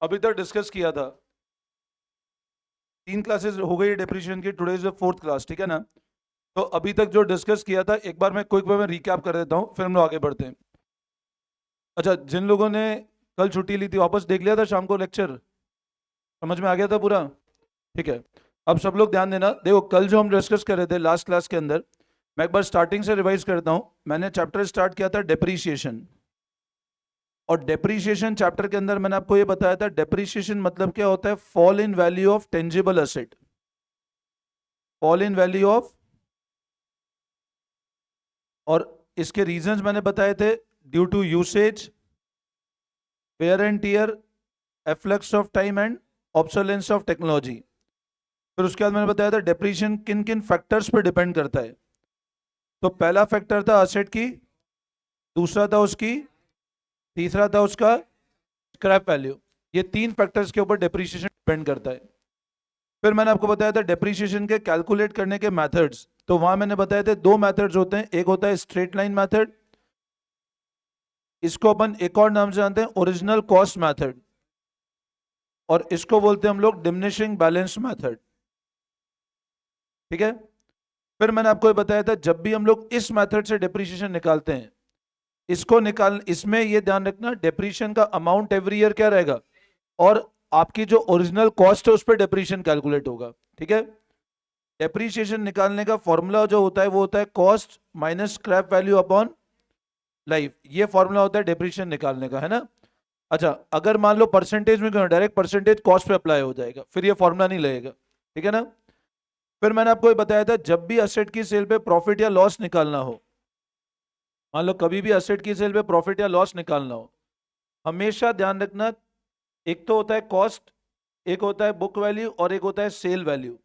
अभी तक डिस्कस किया था, 3 क्लासेस हो गई डेप्रिसिएशन की, today is the 4th class, ठीक है ना। तो अभी तक जो डिस्कस किया था एक बार मैं क्विक वे में रिकैप कर देता हूँ, फिर हम लोग आगे बढ़ते हैं। अच्छा, जिन लोगों ने कल छुट्टी ली थी वापस देख लिया था शाम को लेक्चर, समझ में आ गया था पूरा? ठीक है। अब सब लोग ध्यान देना, देखो कल जो हम डिस्कस कर रहे थे लास्ट क्लास के अंदर, मैं एक बार स्टार्टिंग से रिवाइज करता हूँ। मैंने चैप्टर स्टार्ट किया था डेप्रीशिएशन, और डेप्रीशिएशन चैप्टर के अंदर मैंने आपको ये बताया था डेप्रीशिएशन मतलब क्या होता है, fall in value of tangible asset, fall in value of, और इसके रीजंस मैंने बताए थे, due to usage, wear and tear, efflux of time and obsolescence of technology. फिर उसके बाद मैंने बताया था डेप्रीशिएशन किन किन फैक्टर्स पर डिपेंड करता है। तो पहला फैक्टर था असेट की, दूसरा था उसकी, तीसरा था उसका स्क्रैप वैल्यू। ये 3 फैक्टर्स के ऊपर डेप्रीशिएशन डिपेंड करता है। फिर मैंने आपको बताया था डेप्रीशिएशन के कैलकुलेट करने के मेथड्स, तो वहां मैंने बताए थे 2 मेथड्स होते हैं, एक होता है स्ट्रेट लाइन मेथड, इसको अपन एक और नाम से जानते हैं ओरिजिनल कॉस्ट मेथड, और इसको बोलते हैं हम लोग डिमिनिशिंग बैलेंस मेथड, ठीक है। फिर मैंने आपको ये बताया था जब भी हम लोग इस मेथड से डेप्रीशिएशन निकालते हैं, इसमें ये ध्यान रखना डेप्रीशिएशन का अमाउंट एवरी ईयर क्या रहेगा, और आपकी जो ओरिजिनल कॉस्ट है उस पर डेप्रीशिएशन कैलकुलेट होगा, ठीक है। डेप्रीशिएशन निकालने का फॉर्मूला जो होता है वो होता है cost minus scrap value upon life, ये फॉर्मूला होता है डेप्रीशिएशन निकालने का, है ना। अच्छा, अगर मान लो परसेंटेज में क्यों, डायरेक्ट परसेंटेज कॉस्ट पे अप्लाई हो जाएगा, फिर ये फॉर्मूला नहीं लगेगा, ठीक है ना। फिर मैंने आपको ये बताया था जब भी असेट की सेल पे प्रॉफिट या लॉस निकालना हो, मान लो कभी भी असेट की सेल पे प्रॉफिट या लॉस निकालना हो, हमेशा ध्यान रखना एक तो होता है कॉस्ट, एक होता है बुक वैल्यू, और एक होता है सेल वैल्यू।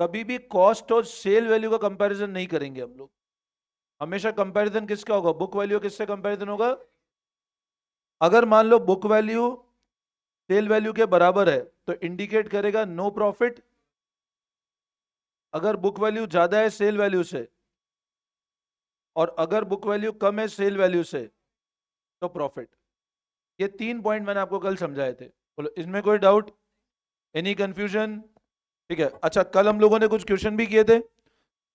कभी भी कॉस्ट और सेल वैल्यू का कंपैरिजन नहीं करेंगे हम लोग, हमेशा कंपैरिजन किसका होगा, बुक वैल्यू किससे कंपैरिजन होगा। अगर मान लो बुक वैल्यू सेल वैल्यू के बराबर है तो इंडिकेट करेगा नो प्रॉफिट, अगर बुक वैल्यू ज्यादा है सेल वैल्यू से, और अगर बुक वैल्यू कम है सेल वैल्यू से, तो प्रॉफिट। ये 3 पॉइंट मैंने आपको कल समझाए थे, बोलो इसमें कोई डाउट, एनी कंफ्यूजन? ठीक है। अच्छा, कल हम लोगों ने कुछ क्वेश्चन भी किए थे,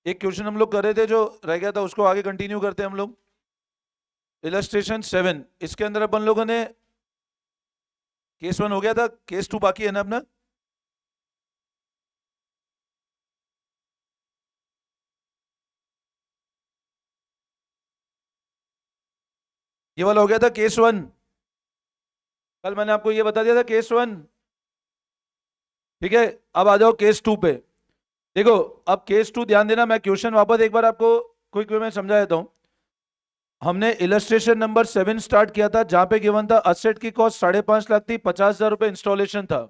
एक क्वेश्चन हम लोग कर रहे थे जो रह गया था, उसको आगे कंटिन्यू करते हैं हम लोग। इलस्ट्रेशन 7, इसके अंदर अपन लोगों ने केस 1 हो गया था, केस 2 बाकी है ना अपना। ये वाला हो गया था केस 1, कल मैंने आपको ये बता दिया था केस 1, ठीक है। अब आ जाओ केस 2 पे। देखो, अब केस 2 ध्यान देना, मैं क्वेश्चन वापस एक बार आपको क्विक वे में समझा देता हूं। हमने इलस्ट्रेशन नंबर 7 स्टार्ट किया था, जहां पे गिवन था असेट की कॉस्ट 5.5 लाख थी, 50,000 रुपए इंस्टॉलेशन था,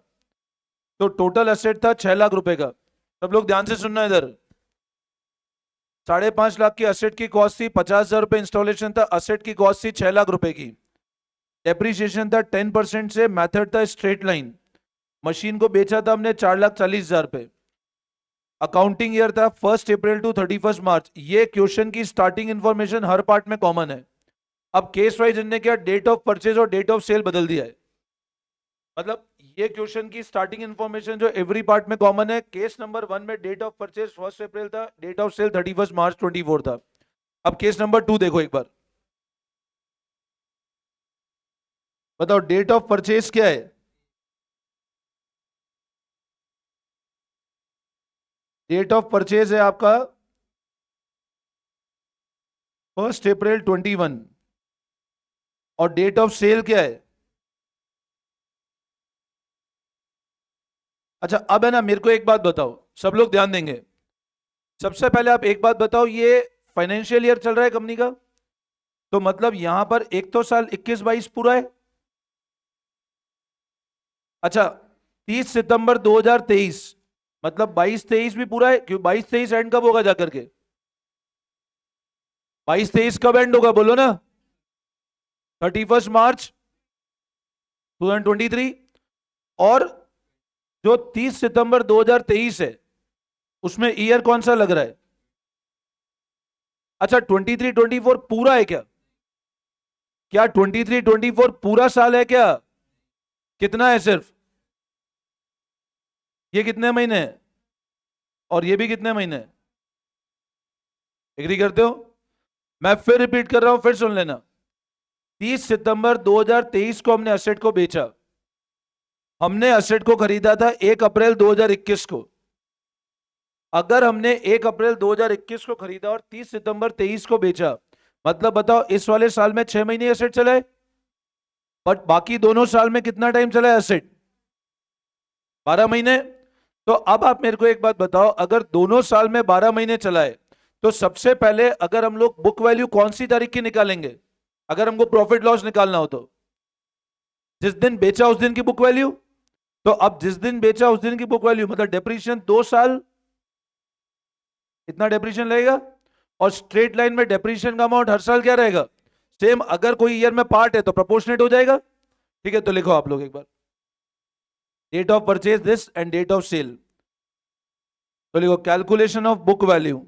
तो टोटल असेट था 6 लाख रुपए का। सब लोग ध्यान से सुनना इधर, 5.5 लाख की असेट की कॉस्ट थी, 50,000 रुपए इंस्टॉलेशन था, असेट की कॉस्ट थी 6 लाख रुपए की। डेप्रीशिएशन था 10% से, मेथड था स्ट्रेट लाइन, मशीन को बेचा था हमने 4,40,000 रुपए, अकाउंटिंग ईयर था 1 अप्रैल टू 31 मार्च। ये क्वेश्चन की स्टार्टिंग इंफॉर्मेशन हर पार्ट में कॉमन है। अब केस वाइज इनने क्या डेट ऑफ परचेज और डेट ऑफ सेल बदल दिया है, मतलब ये क्वेश्चन की स्टार्टिंग इंफॉर्मेशन जो एवरी पार्ट में कॉमन है, केस नंबर 1 में डेट ऑफ परचेज 1 अप्रैल था, डेट ऑफ सेल 31 मार्च 24 था। अब केस नंबर 2 देखो एक बार, बताओ डेट ऑफ परचेज क्या है। डेट ऑफ परचेज है आपका 1 अप्रैल 21, और डेट ऑफ सेल क्या है। अच्छा, अब है ना, मेरे को एक बात बताओ, सब लोग ध्यान देंगे। सबसे पहले आप एक बात बताओ, ये फाइनेंशियल ईयर चल रहा है कंपनी का, तो मतलब यहां पर एक तो साल 21-22 पूरा है। अच्छा, 30 सितंबर 2023, मतलब 22-23 भी पूरा है, क्यों 22-23 एंड कब होगा जाकर के, 22-23 कब एंड होगा बोलो ना, 31 मार्च 2023। और जो 30 सितंबर 2023 है उसमें ईयर कौन सा लग रहा है। अच्छा, 23-24 पूरा है क्या, क्या 23-24 पूरा साल है क्या। कितना है सिर्फ? ये कितने महीने है? और ये भी कितने महीने? एग्री करते हो? मैं फिर रिपीट कर रहा हूं, फिर सुन लेना। 30 सितंबर 2023 को हमने असेट को बेचा। हमने असेट को खरीदा था 1 अप्रैल 2021 को। अगर हमने 1 अप्रैल 2021 को खरीदा और 30 सितंबर 23 को बेचा, मतलब बताओ इस वाले साल में 6 महीने एसेट चला है, बट बाकी दोनों साल में कितना टाइम चला है एसेट? 12 महीने। तो अब आप मेरे को एक बात बताओ, अगर दोनों साल में 12 महीने चला है, तो सबसे पहले अगर हम लोग बुक वैल्यू कौन सी तारीख की निकालेंगे? अगर हमको प्रॉफिट लॉस निकालना हो तो जिस दिन बेचा उस दिन की बुक वैल्यू। तो अब जिस दिन बेचा उस दिन की बुक वैल्यू मतलब डेप्रीशिएशन 2 साल, इतना डेप्रीशिएशन लगेगा। और स्ट्रेट लाइन में डेप्रीशिएशन का अमाउंट हर साल क्या रहेगा? सेम। अगर कोई ईयर में पार्ट है तो प्रोपोर्शनेट हो जाएगा। ठीक है, तो लिखो आप लोग एक बार, date of purchase this and date of sale. तो लिखो कैलकुलेशन ऑफ बुक वैल्यू।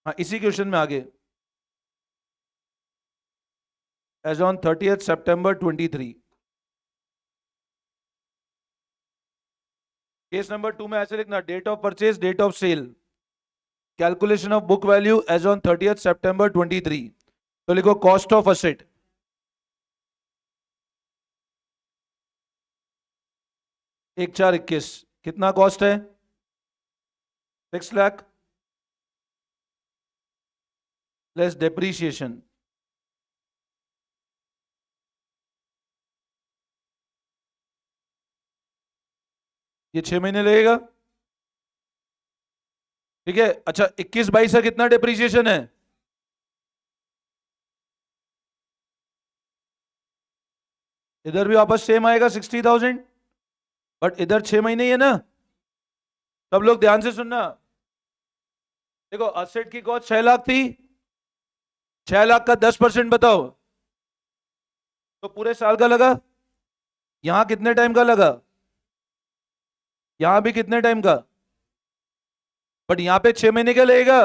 हाँ, इसी क्वेश्चन में आगे, as on 30th September 23। Case number 2 में ऐसे लिखना, date of purchase date of sale, calculation of book value as on 30th September 23। तो लिखो कॉस्ट ऑफ असेट। एक 421 कितना कॉस्ट है? 6 लाख लेस डेप्रीशिएशन। ये 6 महीने लगेगा। ठीक है, अच्छा 21-22 का कितना डेप्रीशिएशन है? इधर भी वापस सेम आएगा 60,000, बट इधर 6 महीने ही है ना। सब लोग ध्यान से सुनना। देखो असेट की कॉस्ट 6 लाख थी, 6 लाख का 10% बताओ, तो पूरे साल का लगा। यहां कितने टाइम का लगा? यहां भी कितने टाइम का? बट यहां पे 6 महीने का लगेगा।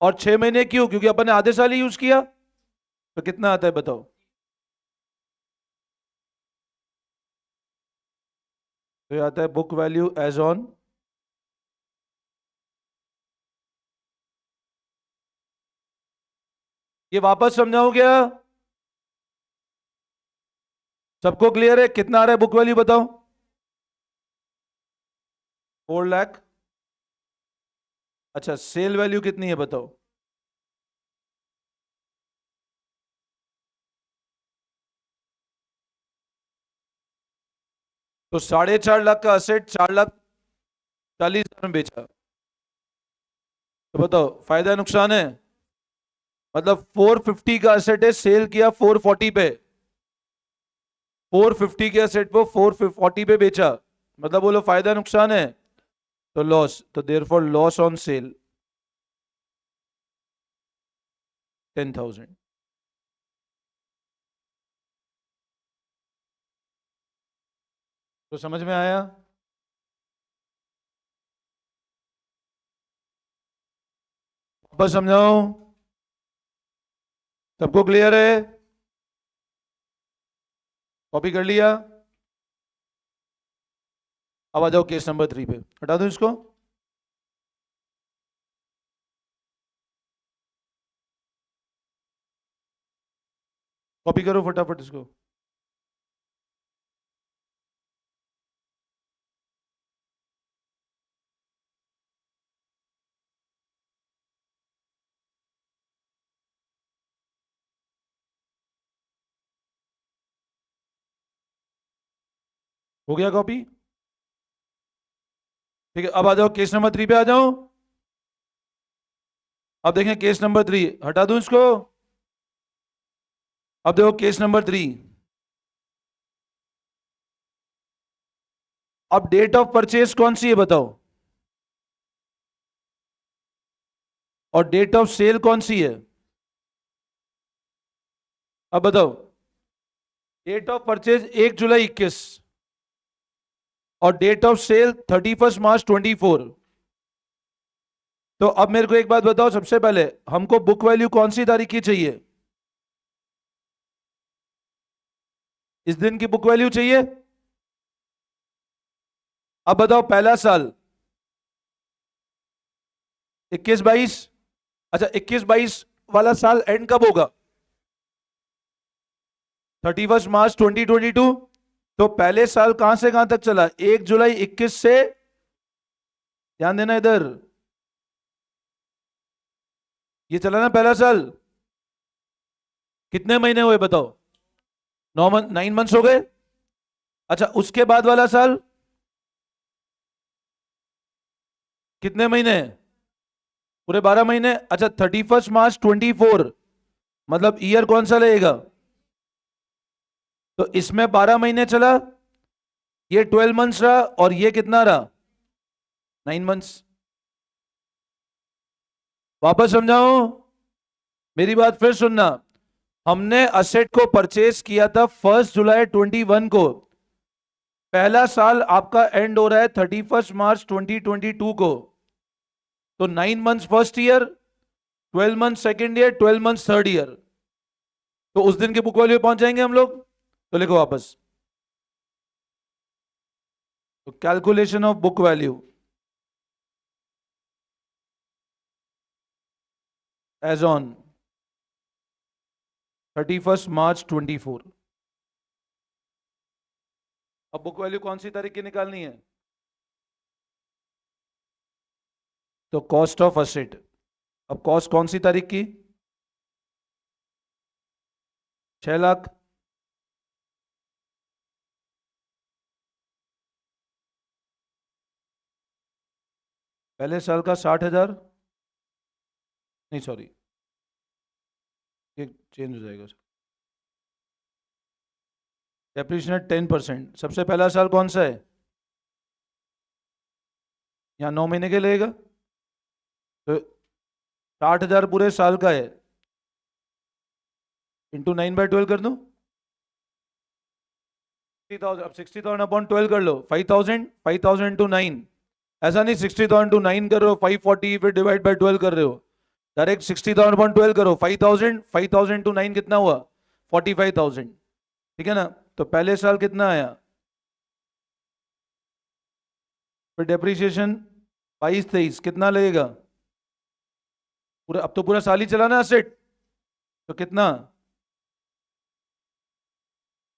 और 6 महीने क्यों? क्योंकि अपन ने आधे साल ही यूज किया। तो कितना आता है बताओ? तो ये आता है बुक वैल्यू एज ऑन, ये वापस समझाऊं क्या? सबको क्लियर है? कितना आ रहा है बुक वैल्यू बताओ? 4 लाख। अच्छा सेल वैल्यू कितनी है बताओ? तो 4.5 लाख का असेट 4,40,000 में बेचा। तो बताओ फायदा नुकसान है? मतलब 450 का असेट है, सेल किया 440 पे, 450 के असेट को 440 पे बेचा, मतलब बोलो फायदा नुकसान है? तो लॉस। तो देयरफॉर लॉस ऑन सेल 10,000। तो समझ में आया? बस समझाओ, सबको क्लियर है? कॉपी कर लिया? अब आ जाओ केस नंबर 3 पे, हटा दो इसको। कॉपी करो फटाफट इसको। हो गया कॉपी? ठीक है, अब आ जाओ केस नंबर 3 पे आ जाओ। अब देखें केस नंबर 3, हटा दूं इसको। अब देखो केस नंबर 3। अब डेट ऑफ परचेज कौन सी है बताओ? और डेट ऑफ सेल कौन सी है? अब बताओ। डेट ऑफ परचेज 1 जुलाई 21 और डेट ऑफ सेल 31 मार्च 24। तो अब मेरे को एक बात बताओ, सबसे पहले हमको बुक वैल्यू कौन सी तारीख की चाहिए? इस दिन की बुक वैल्यू चाहिए। अब बताओ पहला साल 21-22। अच्छा 21-22 वाला साल एंड कब होगा? 31 मार्च 2022। तो पहले साल कहां से कहां तक चला? 1 जुलाई 21 से, ध्यान देना इधर, ये चला ना पहला साल। कितने महीने हुए बताओ? 9 मंथ, 9 मंथ्स हो गए। अच्छा उसके बाद वाला साल कितने महीने? पूरे 12 महीने। अच्छा 31 मार्च 24, मतलब ईयर कौन सा लगेगा? तो इसमें 12 महीने चला, ये 12 मंथ्स रहा, और ये कितना रहा? 9 मंथ्स। वापस समझाओ, मेरी बात फिर सुनना। हमने असेट को परचेज किया था 1 जुलाई 2021 को। पहला साल आपका एंड हो रहा है 31 मार्च 2022 को। तो 9 months first year, 12 month second year, 12 month third year. तो उस दिन के बुक वैल्यू पहुंच जाएंगे हम लोग। तो लिखो वापस, तो calculation of book value as on 31 March 2024। अब बुक वैल्यू कौन सी तारीख की निकालनी है? तो कॉस्ट ऑफ असेट। अब कॉस्ट कौन सी तारीख की? 6 लाख। पहले साल का 60,000, नहीं सॉरी, ये चेंज हो जाएगा। डेप्रिसिएशन 10%। सबसे पहला साल कौन सा है? यहाँ 9 महीने के लगेगा। तो 60,000 पूरे साल का है, इंटू 9/12 कर दो। 60,000, अब 60,000 अपॉन 12 कर लो, 5,000। 5,000 इंटू 9। ऐसा नहीं 60,000 टू 9 कर रहे हो 540, फिर डिवाइड बाय 12 कर रहे हो। डायरेक्ट 60,000 अपॉन 12 करो, 5,000। 5,000 टू 9 कितना हुआ? 45,000। ठीक है ना? तो पहले साल कितना आया? फिर डेप्रीशिएशन 22-23 कितना लगेगा? पूरा, अब तो पूरा साल ही चला ना असेट, तो कितना?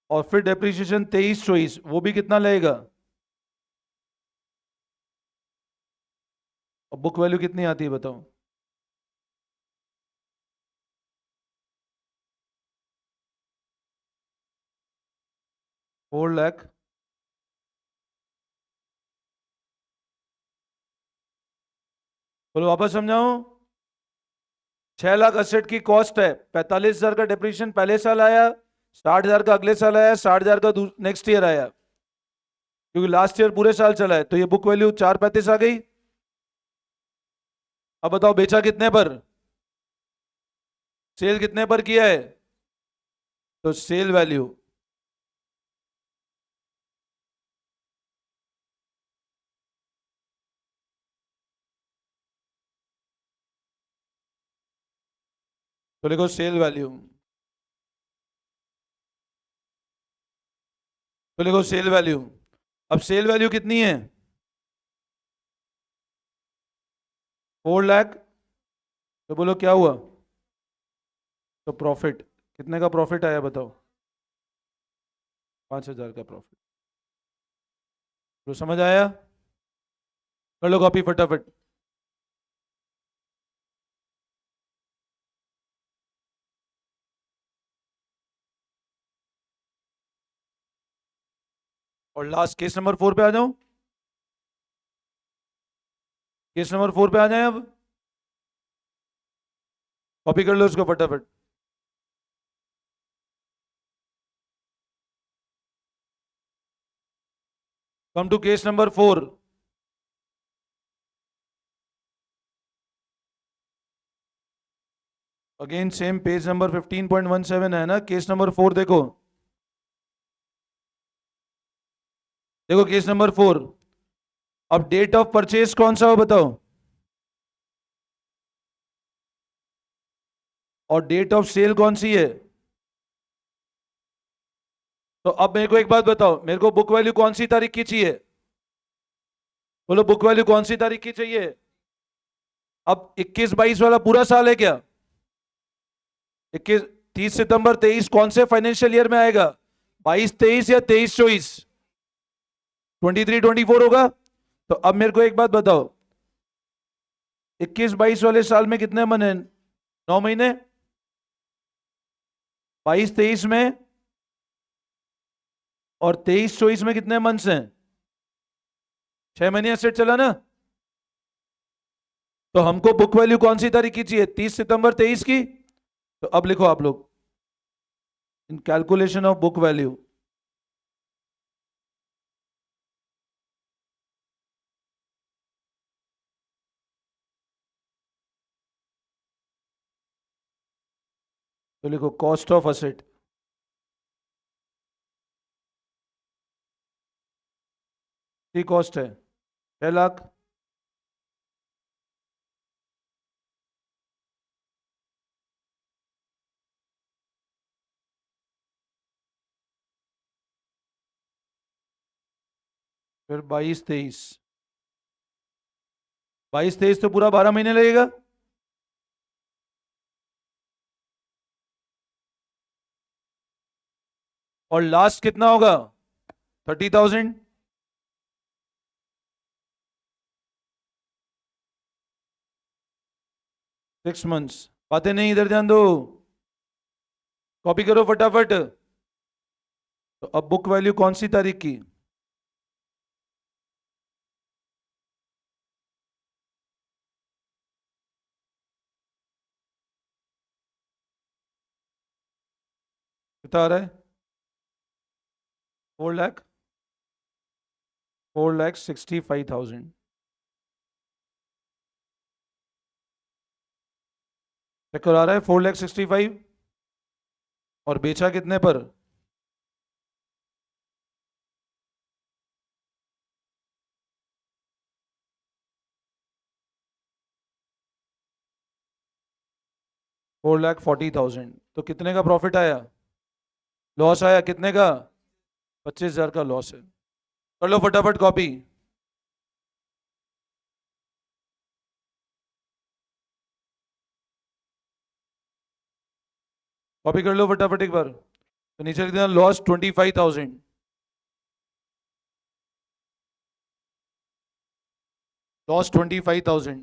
और फिर डेप्रीशिएशन 23-24, वो भी कितना लगेगा? और बुक वैल्यू कितनी आती है बताओ? 4 लाख। बोलो वापस समझाओ। 6 लाख असेट की कॉस्ट है, 45,000 का डेप्रीशिएशन पहले साल आया, 60,000 का अगले साल आया, 60,000 का नेक्स्ट ईयर आया, क्योंकि लास्ट ईयर पूरे साल चला है। तो ये बुक वैल्यू 435 आ गई। अब बताओ बेचा कितने पर? सेल कितने पर किया है? तो सेल वैल्यू, तो लिखो सेल वैल्यू। तो लिखो सेल वैल्यू। अब सेल वैल्यू कितनी है? 4 लाख। तो बोलो क्या हुआ? तो प्रॉफिट कितने का प्रॉफिट आया बताओ? 5,000 का प्रॉफिट। तो समझ आया? कर लो कॉपी फटाफट। और लास्ट केस नंबर 4 पे आ जाओ। केस नंबर 4 पे आ जाए अब। कॉपी कर लो उसको फटाफट। Come to case number 4। Again same page number 15.17 है ना, केस नंबर 4 देखो। देखो केस नंबर 4। अब डेट ऑफ परचेज कौन सा हो बताओ? और डेट ऑफ सेल कौन सी है? तो अब मेरे को एक बात बताओ, मेरे को बुक वैल्यू कौन सी तारीख की चाहिए? बोलो, बुक वैल्यू कौन सी तारीख की चाहिए? अब 21-22 वाला पूरा साल है क्या? 21, 30 सितंबर 23 कौन से फाइनेंशियल ईयर में आएगा? 22-23 या 23-24? 23-24 होगा। तो अब मेरे को एक बात बताओ, 21-22 वाले साल में कितने महीने? 9 महीने। 22-23 में और 23-24 में कितने मंथ्स हैं? 6 महीने सेट चला ना। तो हमको बुक वैल्यू कौन सी तारीख की चाहिए? 30 सितंबर 23 की। तो अब लिखो आप लोग, इन कैलकुलेशन ऑफ बुक वैल्यू, तो लिखो कॉस्ट ऑफ असेट, की कॉस्ट है 6 लाख। फिर 22-23, 22-23 तो पूरा 12 महीने लगेगा। और लास्ट कितना होगा? 30,000। 6 मंथ्स। बातें नहीं, इधर ध्यान दो, कॉपी करो फटाफट। तो अब बुक वैल्यू कौन सी तारीख की? कितना आ रहा है? 4 लाख, 4,65,000। चक्कर आ रहा है? 4,65,000। और बेचा कितने पर? 4,40,000। तो कितने का प्रॉफिट आया? लॉस आया कितने का? 25,000 का लॉस है। कर लो फटाफट कॉपी। कॉपी कर लो फटाफट एक बार। तो नीचे लिख देना लॉस 25,000। लॉस 25,000।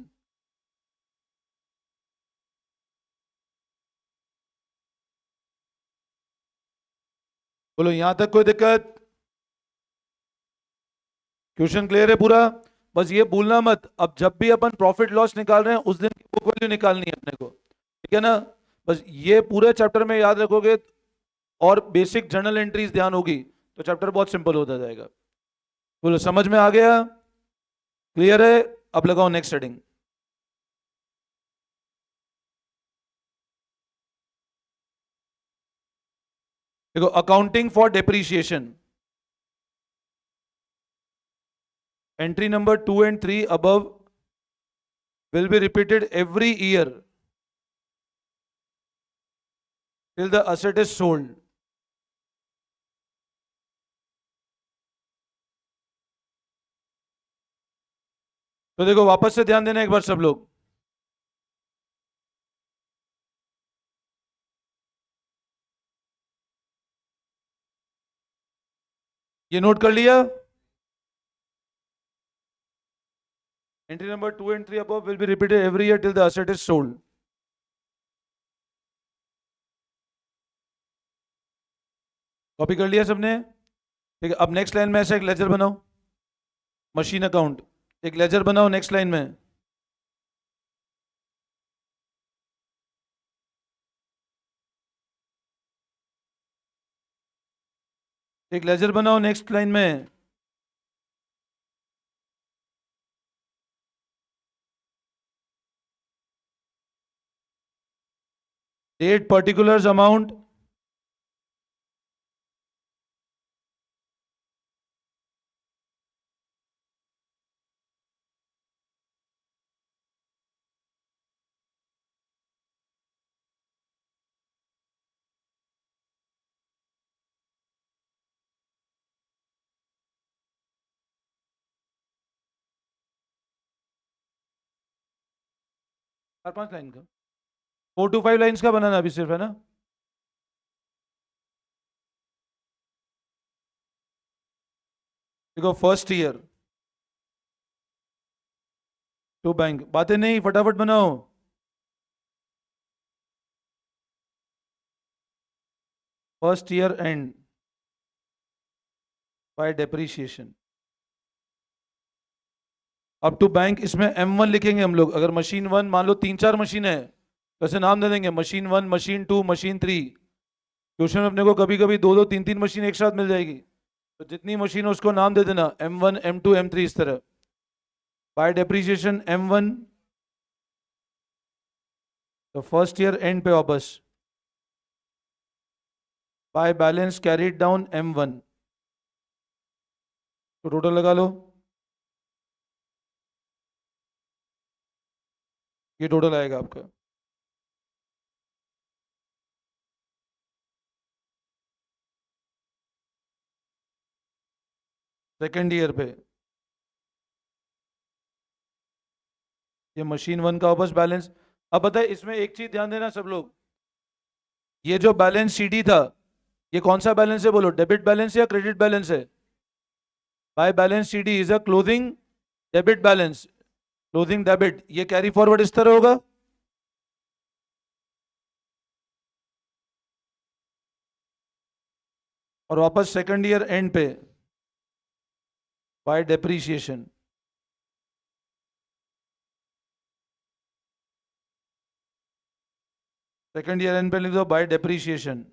बोलो, यहां तक कोई दिक्कत? क्वेश्चन क्लियर है पूरा? बस ये भूलना मत, अब जब भी अपन प्रॉफिट लॉस निकाल रहे हैं उस दिन की बुक वैल्यू निकालनी है अपने को, ठीक है ना? बस ये पूरे चैप्टर में याद रखोगे और बेसिक जर्नल एंट्रीज ध्यान होगी तो चैप्टर बहुत सिंपल होता जाएगा। बोलो, समझ में आ गया? क्लियर है? अब लगाओ नेक्स्ट हेडिंग। देखो, accounting for depreciation, entry number 2 and 3 above will be repeated every year till the asset is sold. तो देखो, वापस से ध्यान देना एक बार सब लोग। ये नोट कर लिया? Entry number 2 and 3 above will be repeated every year till the asset is sold. Copy कर लिया सबने? ठीक है, अब नेक्स्ट लाइन में ऐसा एक लेजर बनाओ, मशीन अकाउंट। एक लेजर बनाओ नेक्स्ट लाइन में। एक लेजर बनाओ नेक्स्ट लाइन में। Date, particulars, amount. 4-5 लाइन का, 4 to 5 लाइन्स का बनाना अभी सिर्फ, है ना? देखो, फर्स्ट ईयर टू बैंक, बातें नहीं, फटाफट बनाओ। First year end by depreciation. Up to bank, इसमें M1 लिखेंगे हम लोग। अगर मशीन 1 मान लो 3-4 मशीन है, तो ऐसे नाम दे देंगे, मशीन 1, मशीन 2, मशीन 3। क्वेश्चन में अपने को कभी कभी 2-2, 3-3 मशीन एक साथ मिल जाएगी, तो जितनी मशीन है उसको नाम दे देना, M1, M2, M3, इस तरह। बाय डेप्रीशिएशन M1, तो फर्स्ट ईयर एंड पे वापस by balance carried down M1, तो टोटल लगा लो, ये टोटल आएगा आपका। सेकेंड ईयर पे ये मशीन 1 का वापस बैलेंस। अब बताए, इसमें एक चीज ध्यान देना सब लोग, ये जो बैलेंस CD था, ये कौन सा बैलेंस है बोलो, डेबिट बैलेंस या क्रेडिट बैलेंस है? By balance CD is a closing debit balance, closing debit, ये कैरी फॉरवर्ड इस तरह होगा। और वापस सेकंड ईयर एंड पे by depreciation, second year end पे लिख दो बाय डेप्रीशिएशन,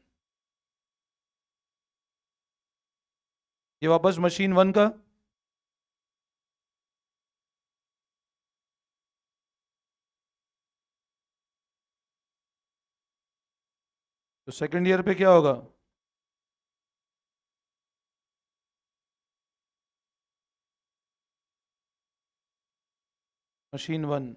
ये वापस मशीन 1 का, तो सेकंड ईयर पे क्या होगा? मशीन 1,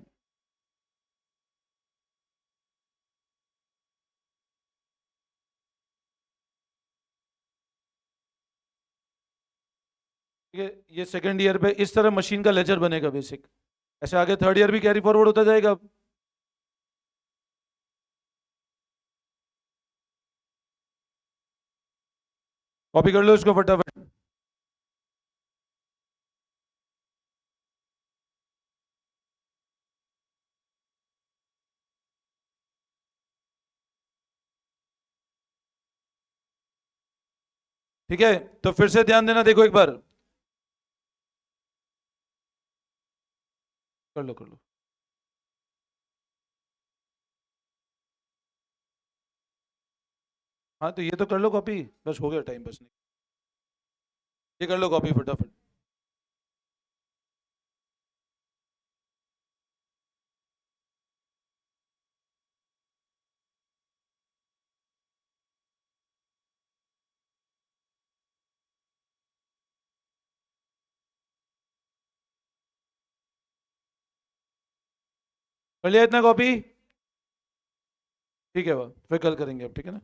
ये सेकंड ईयर पे इस तरह मशीन का लेजर बनेगा बेसिक। ऐसे आगे थर्ड ईयर भी कैरी फॉरवर्ड होता जाएगा। कॉपी कर लो इसको फटाफट। ठीक है, तो फिर से ध्यान देना, देखो एक बार, कर लो कर लो। हाँ, तो ये तो कर लो कॉपी, बस हो गया टाइम, बस नहीं, ये कर लो कॉपी फटाफट। कर लिया इतना कॉपी? ठीक है, वो फिर कल करेंगे अब, ठीक है ना?